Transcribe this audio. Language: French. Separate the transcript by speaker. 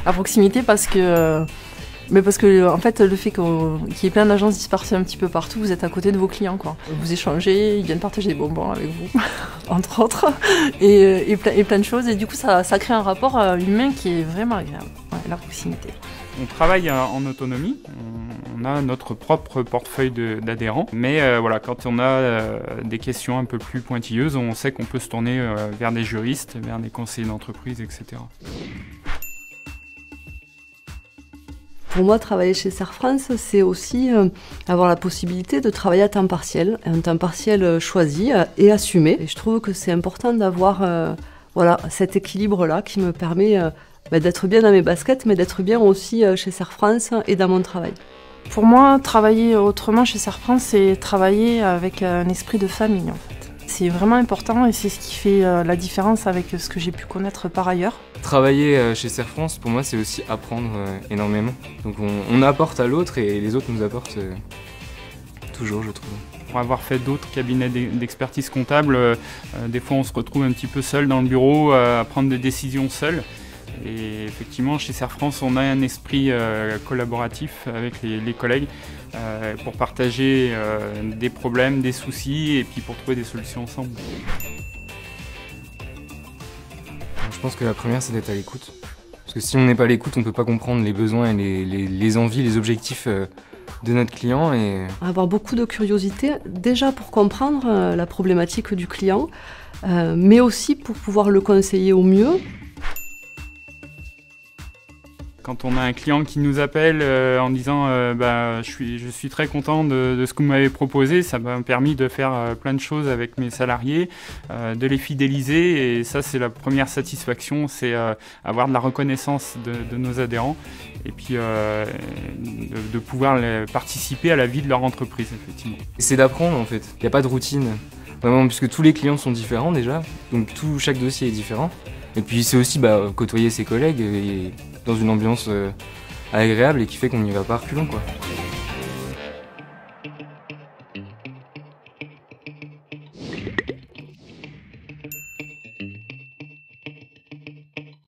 Speaker 1: À proximité parce que en fait, le fait qu'il y ait plein d'agences dispersées un petit peu partout, vous êtes à côté de vos clients, quoi. Vous échangez, ils viennent partager des bonbons avec vous, entre autres, et plein de choses. Et du coup, ça crée un rapport humain qui est vraiment agréable, ouais, la proximité.
Speaker 2: On travaille en autonomie, on a notre propre portefeuille d'adhérents, mais voilà, quand on a des questions un peu plus pointilleuses, on sait qu'on peut se tourner vers des juristes, vers des conseillers d'entreprise, etc.
Speaker 3: Pour moi, travailler chez Serre France, c'est aussi avoir la possibilité de travailler à temps partiel, un temps partiel choisi et assumé. Et je trouve que c'est important d'avoir voilà, cet équilibre-là qui me permet d'être bien dans mes baskets, mais d'être bien aussi chez Serre France et dans mon travail.
Speaker 1: Pour moi, travailler autrement chez Serre France, c'est travailler avec un esprit de famille, en fait. C'est vraiment important et c'est ce qui fait la différence avec ce que j'ai pu connaître par ailleurs.
Speaker 4: Travailler chez Serre France, pour moi, c'est aussi apprendre énormément. Donc on apporte à l'autre et les autres nous apportent toujours, je trouve.
Speaker 2: Pour avoir fait d'autres cabinets d'expertise comptable, des fois on se retrouve un petit peu seul dans le bureau à prendre des décisions seul. Et effectivement, chez Serre France, on a un esprit collaboratif avec les collègues pour partager des problèmes, des soucis et puis pour trouver des solutions ensemble.
Speaker 4: Je pense que la première, c'est d'être à l'écoute. Parce que si on n'est pas à l'écoute, on ne peut pas comprendre les besoins et les envies, les objectifs de notre client. Et
Speaker 3: avoir beaucoup de curiosité, déjà pour comprendre la problématique du client, mais aussi pour pouvoir le conseiller au mieux.
Speaker 2: Quand on a un client qui nous appelle en disant je suis très content de ce que vous m'avez proposé, ça m'a permis de faire plein de choses avec mes salariés, de les fidéliser, et ça c'est la première satisfaction, c'est avoir de la reconnaissance de nos adhérents et puis de pouvoir participer à la vie de leur entreprise, effectivement.
Speaker 4: c'est d'apprendre en fait, il n'y a pas de routine, vraiment, puisque tous les clients sont différents déjà, donc chaque dossier est différent. Et puis c'est aussi côtoyer ses collègues et dans une ambiance agréable et qui fait qu'on n'y va pas reculons, quoi.